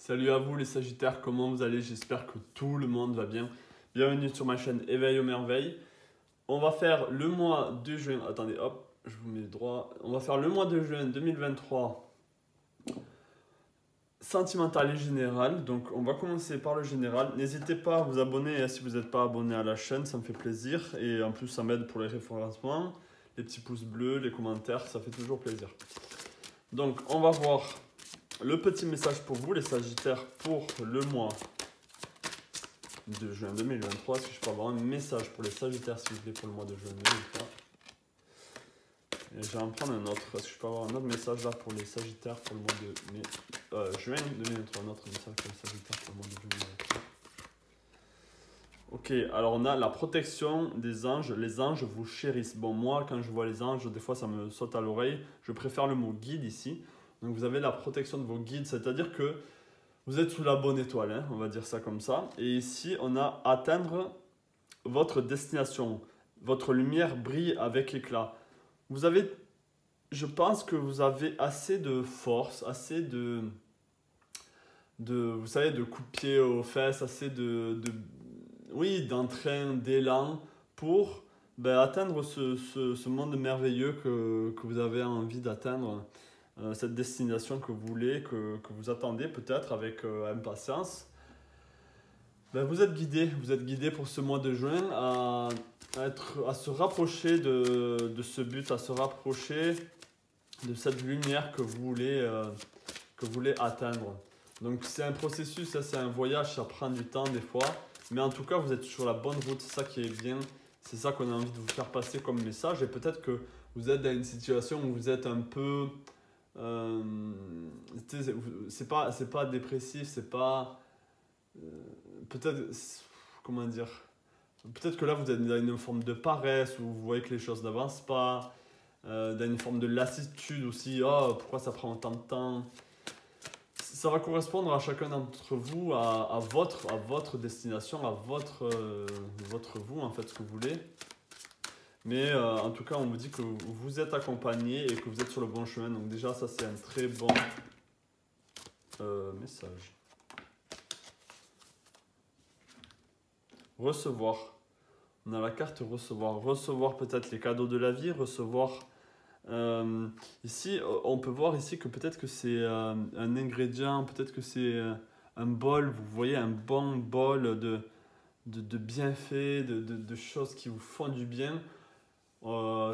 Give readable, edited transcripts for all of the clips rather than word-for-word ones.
Salut à vous les Sagittaires, comment vous allez? J'espère que tout le monde va bien. Bienvenue sur ma chaîne Éveil aux merveilles. On va faire le mois de juin. Attendez, hop, je vous mets droit. On va faire le mois de juin 2023 sentimental et général. Donc on va commencer par le général. N'hésitez pas à vous abonner si vous n'êtes pas abonné à la chaîne, ça me fait plaisir. Et en plus ça m'aide pour les référencements, les petits pouces bleus, les commentaires, ça fait toujours plaisir. Donc on va voir le petit message pour vous les Sagittaires pour le mois de juin 2023. Est-ce que je peux avoir un message pour les Sagittaires s'il vous plaît pour le mois de juin 2023? Et je vais en prendre un autre. Est-ce que je peux avoir un autre message là pour les Sagittaires pour le mois de juin 2023? Un autre message pour les Sagittaires pour le mois de juin 2023. Ok, alors on a la protection des anges. Les anges vous chérissent. Bon, moi quand je vois les anges, des fois ça me saute à l'oreille. Je préfère le mot guide ici. Donc vous avez la protection de vos guides, c'est-à-dire que vous êtes sous la bonne étoile, hein, on va dire ça comme ça. Et ici, on a atteindre votre destination. Votre lumière brille avec éclat. Vous avez, je pense que vous avez assez de force, assez vous savez, de coups de pied aux fesses, assez oui, d'entrain, d'élan pour atteindre ce monde merveilleux que vous avez envie d'atteindre. Cette destination que vous voulez, que vous attendez peut-être avec impatience. Vous êtes guidé pour ce mois de juin à se rapprocher de ce but, à se rapprocher de cette lumière que vous voulez atteindre. Donc c'est un processus, c'est un voyage, ça prend du temps des fois, mais en tout cas vous êtes sur la bonne route, c'est ça qui est bien, c'est ça qu'on a envie de vous faire passer comme message. Et peut-être que vous êtes dans une situation où vous êtes un peu c'est pas dépressif, c'est pas peut-être, comment dire, peut-être que là vous êtes dans une forme de paresse où vous voyez que les choses n'avancent pas, dans une forme de lassitude aussi. Oh, pourquoi ça prend autant de temps? Ça va correspondre à chacun d'entre vous, à votre destination, à votre vous, en fait, ce que vous voulez. Mais en tout cas, on vous dit que vous êtes accompagné et que vous êtes sur le bon chemin. Donc déjà, ça c'est un très bon message. Recevoir. On a la carte recevoir. Recevoir peut-être les cadeaux de la vie. Recevoir. Ici, on peut voir ici que peut-être que c'est un ingrédient. Peut-être que c'est un bol. Vous voyez, un bon bol de bienfaits, de choses qui vous font du bien.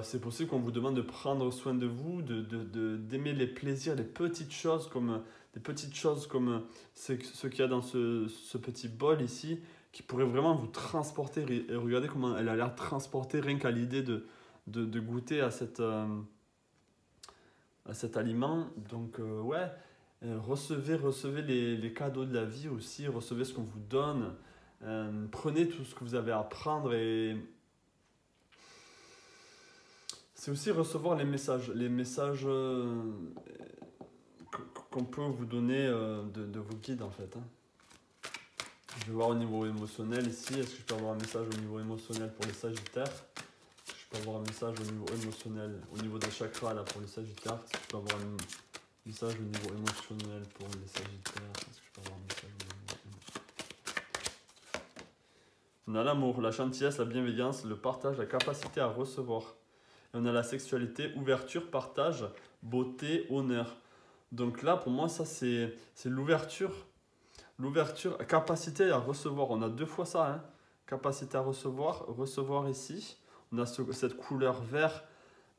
C'est possible qu'on vous demande de prendre soin de vous, d'aimer les plaisirs, les petites choses comme ce qu'il y a dans ce petit bol ici, qui pourrait vraiment vous transporter. Et regardez comment elle a l'air transportée rien qu'à l'idée de goûter à cet aliment. Donc ouais, recevez les cadeaux de la vie aussi, recevez ce qu'on vous donne, prenez tout ce que vous avez à prendre. Et c'est aussi recevoir les messages qu'on peut vous donner de vos guides en fait. Hein. Je vais voir au niveau émotionnel ici. Est-ce que je peux avoir un message au niveau émotionnel pour les Sagittaires? Est-ce que je peux avoir un message au niveau émotionnel, au niveau des chakras là pour les Sagittaires? Est-ce que je peux avoir un message au niveau émotionnel pour les Sagittaires? Est-ce que je peux avoir un message au niveau émotionnel? On a l'amour, la gentillesse, la bienveillance, le partage, la capacité à recevoir. Et on a la sexualité, ouverture, partage, beauté, honneur. Donc là, pour moi, ça, c'est l'ouverture. L'ouverture, capacité à recevoir. On a deux fois ça. Hein. Capacité à recevoir ici. On a cette couleur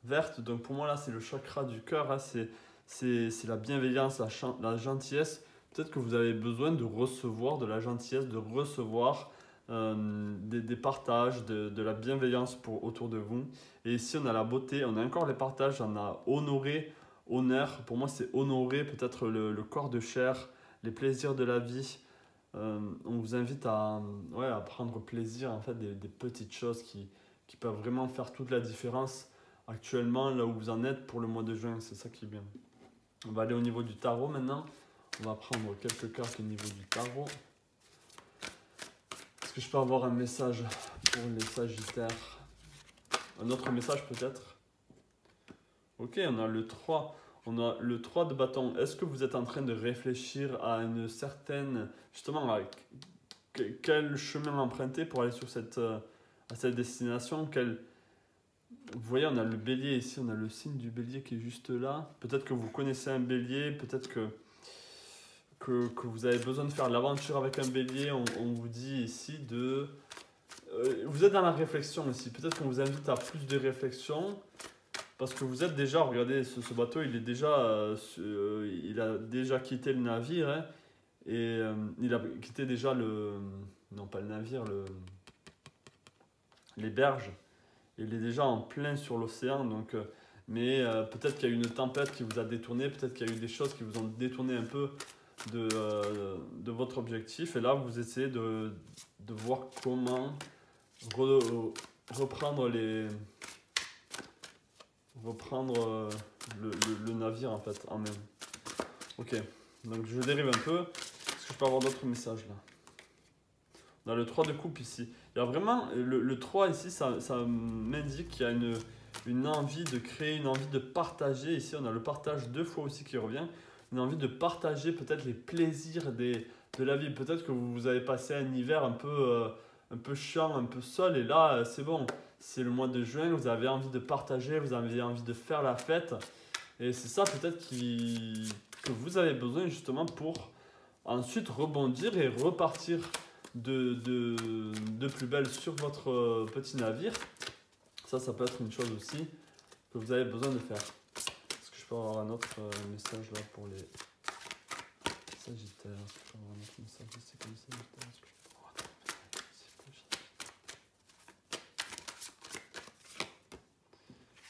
verte. Donc pour moi, là, c'est le chakra du cœur. Hein. C'est la bienveillance, la gentillesse. Peut-être que vous avez besoin de recevoir de la gentillesse, de recevoir des partages, de la bienveillance autour de vous. Et ici on a la beauté, on a encore les partages, on a honoré, honneur. Pour moi c'est honorer peut-être le corps de chair, les plaisirs de la vie. On vous invite à prendre plaisir en fait des petites choses qui peuvent vraiment faire toute la différence actuellement là où vous en êtes pour le mois de juin. C'est ça qui est bien. On va aller au niveau du tarot maintenant. On va prendre quelques cartes au niveau du tarot. Est-ce que je peux avoir un message pour les Sagittaires? Un autre message peut-être? Ok, on a le 3. On a le 3 de bâton. Est-ce que vous êtes en train de réfléchir à une certaine, justement, à quel chemin emprunter pour aller sur à cette destination? Vous voyez, on a le bélier ici, on a le signe du bélier qui est juste là. Peut-être que vous connaissez un bélier, peut-être que vous avez besoin de faire l'aventure avec un bélier. On vous dit ici de... vous êtes dans la réflexion ici. Peut-être qu'on vous invite à plus de réflexion. Parce que vous êtes déjà, regardez, ce bateau, il a déjà quitté le navire. Hein, et il a quitté déjà non pas le navire, les berges. Il est déjà en plein sur l'océan. Donc, mais peut-être qu'il y a eu une tempête qui vous a détourné. Peut-être qu'il y a eu des choses qui vous ont détourné un peu de votre objectif. Et là, vous essayez de voir comment reprendre le navire en fait en main. Ok, donc je dérive un peu. Est-ce que je peux avoir d'autres messages là? On a le 3 de coupe ici. Il y a vraiment le 3 ici, ça m'indique qu'il y a une envie de créer, une envie de partager. Ici, on a le partage 2 fois aussi qui revient. Une envie de partager peut-être les plaisirs de la vie. Peut-être que vous avez passé un hiver un peu chiant, un peu seul. Et là, c'est bon. C'est le mois de juin, vous avez envie de partager, vous avez envie de faire la fête. Et c'est ça peut-être que vous avez besoin justement pour ensuite rebondir et repartir de plus belle sur votre petit navire. Ça peut être une chose aussi que vous avez besoin de faire. Est-ce que je peux avoir un autre message là pour les Sagittaires? Est-ce que je peux avoir un autre message ici pour les Sagittaires?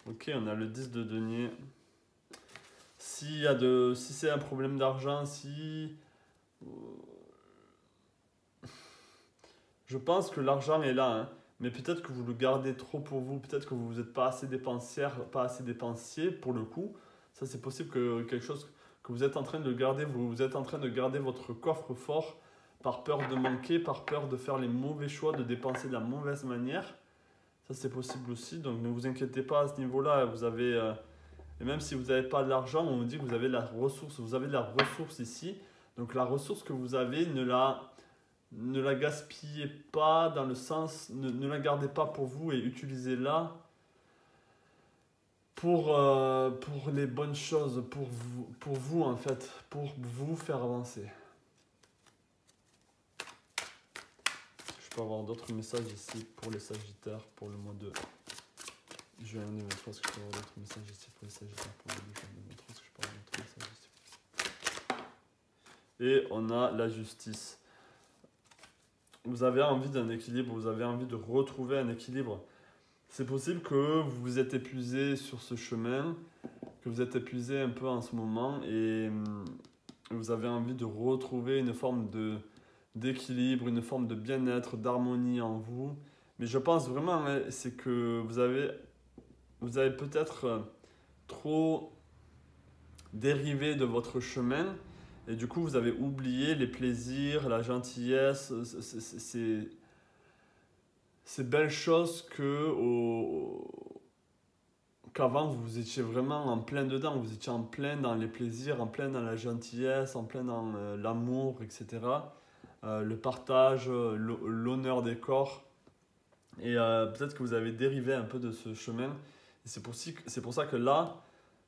Ok, on a le 10 de denier. Si c'est un problème d'argent, je pense que l'argent est là, hein, mais peut-être que vous le gardez trop pour vous, peut-être que vous n'êtes pas assez dépensière, pas assez dépensier pour le coup. Ça, c'est possible que quelque chose que vous êtes en train de garder, vous êtes en train de garder votre coffre-fort par peur de manquer, par peur de faire les mauvais choix, de dépenser de la mauvaise manière. Ça, c'est possible aussi, donc ne vous inquiétez pas à ce niveau-là. Vous avez, et même si vous n'avez pas de l'argent, on vous dit que vous avez de la ressource. Vous avez de la ressource ici. Donc la ressource que vous avez, ne la gaspillez pas dans le sens, ne la gardez pas pour vous et utilisez-la pour les bonnes choses, pour vous en fait, pour vous faire avancer. Je peux avoir d'autres messages ici pour les Sagittaires pour le mois de juin 2023. Est-ce que je peux avoir d'autres messages ici pour les Sagittaires pour le mois de juin 2023? Est-ce que je peux avoir d'autres messages ici? Et on a la justice. Vous avez envie d'un équilibre, vous avez envie de retrouver un équilibre. C'est possible que vous vous êtes épuisé sur ce chemin, que vous êtes épuisé un peu en ce moment et vous avez envie de retrouver une forme d'équilibre, une forme de bien-être, d'harmonie en vous. Mais je pense vraiment, hein, c'est que vous avez peut-être trop dérivé de votre chemin et du coup vous avez oublié les plaisirs, la gentillesse, ces belles choses qu'avant vous étiez vraiment en plein dedans, vous étiez en plein dans les plaisirs, en plein dans la gentillesse, en plein dans l'amour, etc. Le partage, l'honneur des corps. Et peut-être que vous avez dérivé un peu de ce chemin. Et c'est pour ça que là,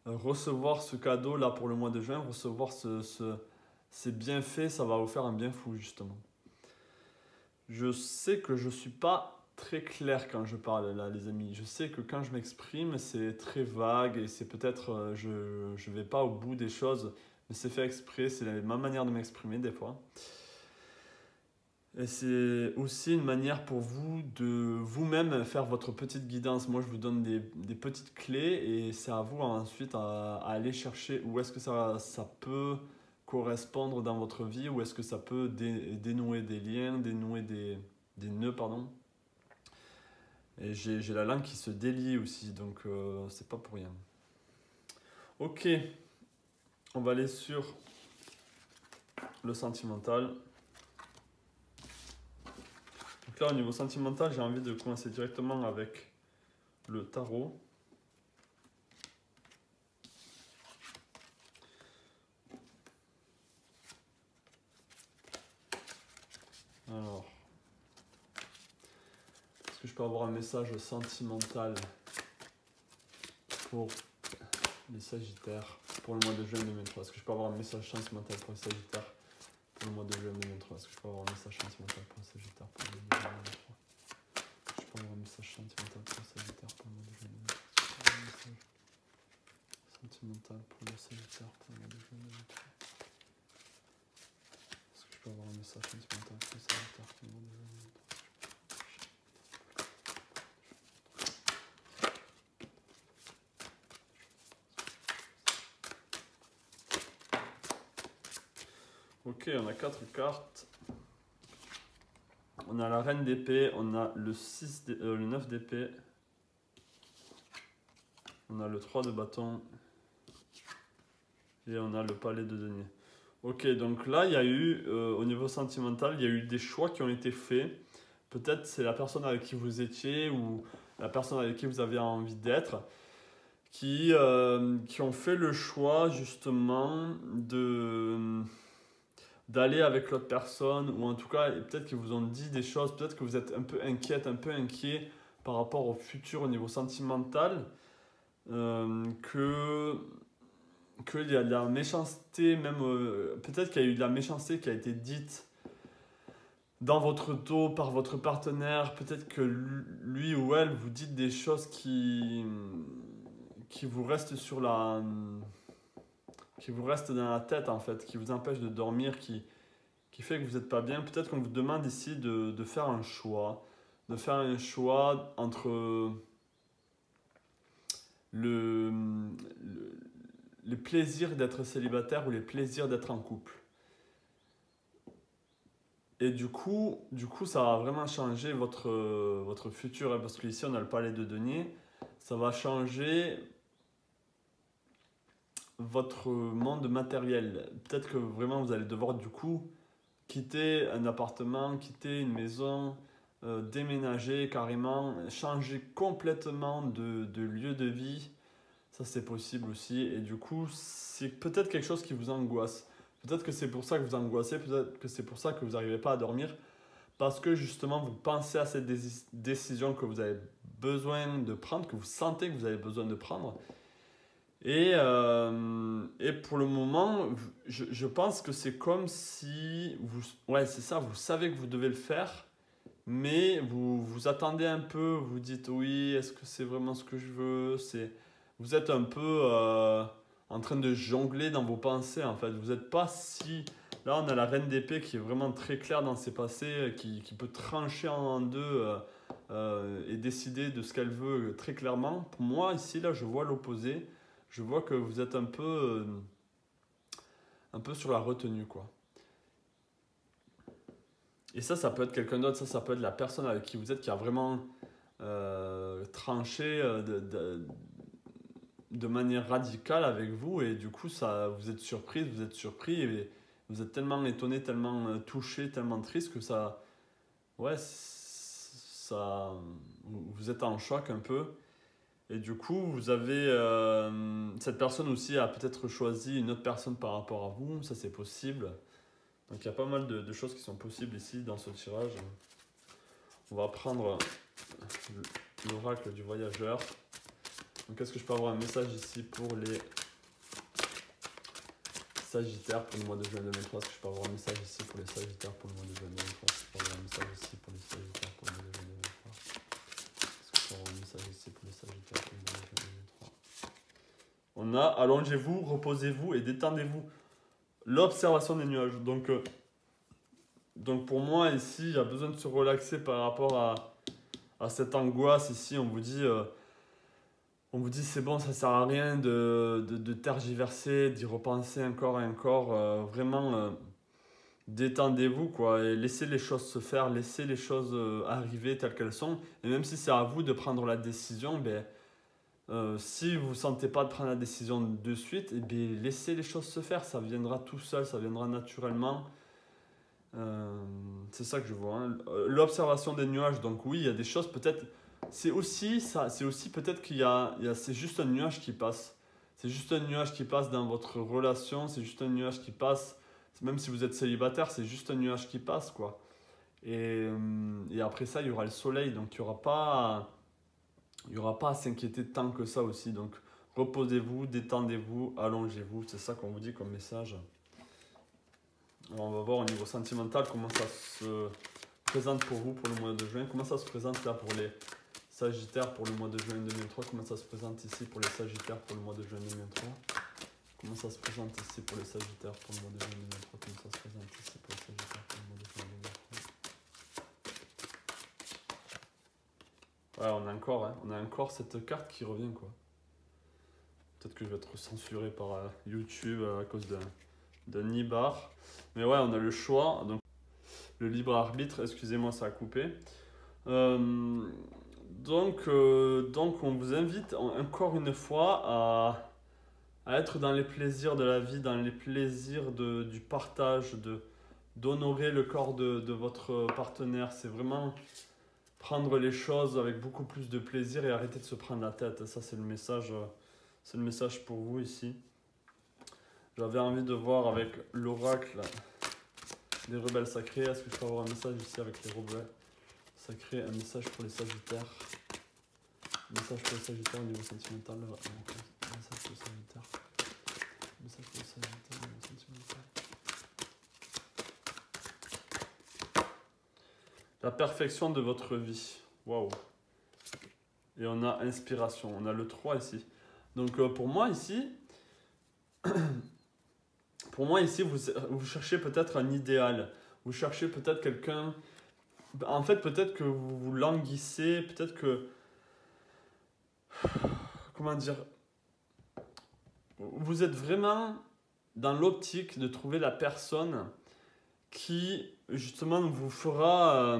recevoir ce cadeau là pour le mois de juin, recevoir ces bienfaits, ça va vous faire un bien fou justement. Je sais que je ne suis pas très clair quand je parle là les amis. Je sais que quand je m'exprime, c'est très vague et c'est peut-être, je ne vais pas au bout des choses. Mais c'est fait exprès, c'est ma manière de m'exprimer des fois. Et c'est aussi une manière pour vous de vous-même faire votre petite guidance. Moi, je vous donne des petites clés et c'est à vous ensuite à aller chercher où est-ce que ça peut correspondre dans votre vie, où est-ce que ça peut dénouer des liens, dénouer des nœuds, pardon. Et j'ai la langue qui se délie aussi, donc c'est pas pour rien. Ok, on va aller sur le sentimental. Donc là, au niveau sentimental, j'ai envie de commencer directement avec le tarot. Alors, est-ce que je peux avoir un message sentimental pour les Sagittaires pour le mois de juin 2023? Est-ce que je peux avoir un message sentimental pour les Sagittaires pour le mois de juin 2023? Est-ce que je peux avoir un message sentimental pour les Sagittaires pour le mois de juin 2023? Est-ce que je peux avoir un message sentimental pour les Sagittaires pour le mois de juin 2023? Sentimental pour les Sagittaires pour le mois de juin 2023. Est-ce que je peux avoir un message sentimental pour les Sagittaires pour le mois de juin 2023? Ok, on a 4 cartes. On a la reine d'épée, on a le 9 d'épée, on a le 3 de bâton et on a le palais de denier. Ok, donc là, il y a eu, au niveau sentimental, il y a eu des choix qui ont été faits. Peut-être c'est la personne avec qui vous étiez ou la personne avec qui vous avez envie d'être qui ont fait le choix justement d'aller avec l'autre personne, ou en tout cas, peut-être qu'ils vous ont dit des choses, peut-être que vous êtes un peu inquiète, un peu inquiet par rapport au futur au niveau sentimental, qu'il y a de la méchanceté, même peut-être qu'il y a eu de la méchanceté qui a été dite dans votre dos par votre partenaire, peut-être que lui ou elle vous dit des choses qui vous restent qui vous reste dans la tête en fait, qui vous empêche de dormir, qui fait que vous n'êtes pas bien. Peut-être qu'on vous demande ici de faire un choix, entre le plaisir d'être célibataire ou les plaisirs d'être en couple. Et du coup, ça va vraiment changer votre futur, hein, parce qu'ici on a le palais de denier, ça va changer votre monde matériel. Peut-être que vraiment vous allez devoir du coup quitter un appartement, quitter une maison, déménager carrément, changer complètement de lieu de vie. Ça c'est possible aussi, et du coup c'est peut-être quelque chose qui vous angoisse. Peut-être que c'est pour ça que vous angoissez, peut-être que c'est pour ça que vous n'arrivez pas à dormir, parce que justement vous pensez à cette décision que vous avez besoin de prendre, que vous sentez que vous avez besoin de prendre. Et pour le moment, je pense que c'est comme si ouais, c'est ça, vous savez que vous devez le faire, mais vous attendez un peu, vous dites oui, est-ce que c'est vraiment ce que je veux? Vous êtes un peu en train de jongler dans vos pensées en fait. Vous n'êtes pas si... Là, on a la reine d'épée qui est vraiment très claire dans ses passés, qui peut trancher en deux et décider de ce qu'elle veut très clairement. Pour moi, ici, là, je vois l'opposé. Je vois que vous êtes un peu sur la retenue, quoi. Et ça peut être quelqu'un d'autre, ça peut être la personne avec qui vous êtes qui a vraiment tranché de manière radicale avec vous, et du coup, vous êtes surprise, vous êtes surpris, et vous êtes tellement étonné, tellement touché, tellement triste que ça... Ouais, vous êtes en choc un peu. Et du coup, vous avez... cette personne aussi a peut-être choisi une autre personne par rapport à vous. Ça, c'est possible. Donc, il y a pas mal de choses qui sont possibles ici dans ce tirage. On va prendre l'oracle du voyageur. Donc, est-ce que je peux avoir un message ici pour les Sagittaires pour le mois de juin 2023? Est-ce que je peux avoir un message ici pour les Sagittaires pour le mois de juin 2023? Est-ce que je peux avoir un message ici pour les Sagittaires pour le mois de juin 2023? Est-ce que je peux avoir un message ici pour les Sagittaires pour le mois de juin 2023? On a allongez-vous, reposez-vous et détendez-vous. L'observation des nuages. Donc pour moi ici, il y a besoin de se relaxer par rapport à cette angoisse. Ici, on vous dit c'est bon, ça sert à rien de tergiverser, d'y repenser encore et encore. Vraiment, détendez-vous, quoi, et laissez les choses se faire, laissez les choses arriver telles qu'elles sont. Et même si c'est à vous de prendre la décision, si vous ne sentez pas de prendre la décision de suite, laissez les choses se faire. Ça viendra tout seul, ça viendra naturellement. C'est ça que je vois, hein. L'observation des nuages, donc oui, il y a des choses peut-être... C'est aussi peut-être c'est juste un nuage qui passe. C'est juste un nuage qui passe dans votre relation, c'est juste un nuage qui passe, même si vous êtes célibataire, c'est juste un nuage qui passe, quoi. Et après ça, il y aura le soleil, donc il n'y aura pas à s'inquiéter tant que ça aussi. Donc reposez-vous, détendez-vous, allongez-vous, c'est ça qu'on vous dit comme message. Alors on va voir au niveau sentimental comment ça se présente pour vous pour le mois de juin. Comment ça se présente là pour les Sagittaires pour le mois de juin 2023. Comment ça se présente ici pour les Sagittaires pour le mois de juin 2023. Comment ça se présente ici pour les Sagittaires pour le mois de juin 2023. Comment ça se présente ici pour les Sagittaires pour le mois de juin 2023. Ouais, on a encore cette carte qui revient quoi. Peut-être que je vais être censuré par YouTube à cause d'un nibar. Mais ouais, on a le choix. Donc, le libre arbitre, excusez-moi, ça a coupé. Donc, on vous invite encore une fois à être dans les plaisirs de la vie, dans les plaisirs du partage, d'honorer le corps de votre partenaire. C'est vraiment prendre les choses avec beaucoup plus de plaisir et arrêter de se prendre la tête. Ça, c'est le message pour vous ici. J'avais envie de voir avec l'oracle des rebelles sacrés. Est-ce que je peux avoir un message ici avec les rebelles sacrés? Un message pour les Sagittaires. Un message pour les Sagittaires au niveau sentimental. Un message pour les Sagittaires. Un message pour les Sagittaires au niveau sentimental. La perfection de votre vie. Waouh. Et on a inspiration. On a le 3 ici. Donc pour moi ici, vous cherchez peut-être un idéal. Vous cherchez peut-être quelqu'un. En fait, peut-être que vous vous languissez. Peut-être que. Comment dire? Vous êtes vraiment dans l'optique de trouver la personne qui, justement, vous fera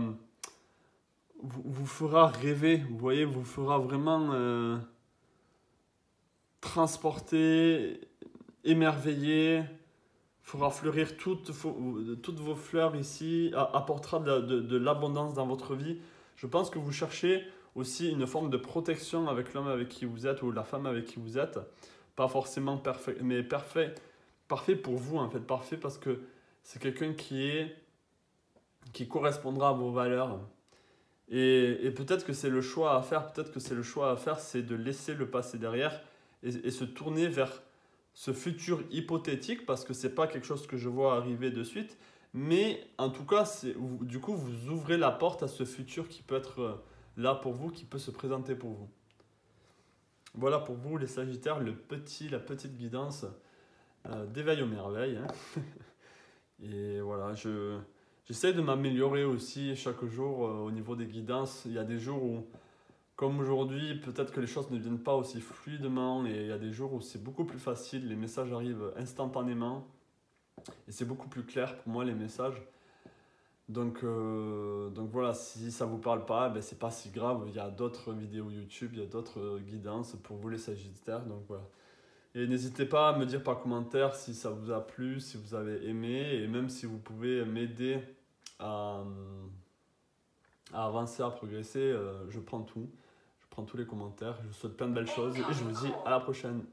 rêver. Vous voyez, vous fera vraiment transporter, émerveiller. Fera fleurir toutes vos fleurs ici, apportera de l'abondance dans votre vie. Je pense que vous cherchez aussi une forme de protection avec l'homme avec qui vous êtes ou la femme avec qui vous êtes. Pas forcément parfait, mais parfait pour vous en fait. Parfait parce que c'est quelqu'un qui correspondra à vos valeurs. Et peut-être que c'est le choix à faire. Peut-être que c'est le choix à faire, c'est de laisser le passé derrière et se tourner vers ce futur hypothétique, parce que c'est pas quelque chose que je vois arriver de suite, mais en tout cas, du coup, vous ouvrez la porte à ce futur qui peut être là pour vous, qui peut se présenter pour vous. Voilà pour vous, les Sagittaires, la petite guidance d'éveil aux merveilles. Hein. Et voilà, j'essaie de m'améliorer aussi chaque jour au niveau des guidances. Il y a des jours où, comme aujourd'hui, peut-être que les choses ne viennent pas aussi fluidement et il y a des jours où c'est beaucoup plus facile, les messages arrivent instantanément et c'est beaucoup plus clair pour moi les messages. Donc voilà, si ça ne vous parle pas, ben c'est pas si grave, il y a d'autres vidéos YouTube, il y a d'autres guidances pour vous les Sagittaires, donc voilà. Et n'hésitez pas à me dire par commentaire si ça vous a plu, si vous avez aimé et même si vous pouvez m'aider à avancer, à progresser, je prends tout. Je prends tous les commentaires, je vous souhaite plein de belles choses et je vous dis à la prochaine.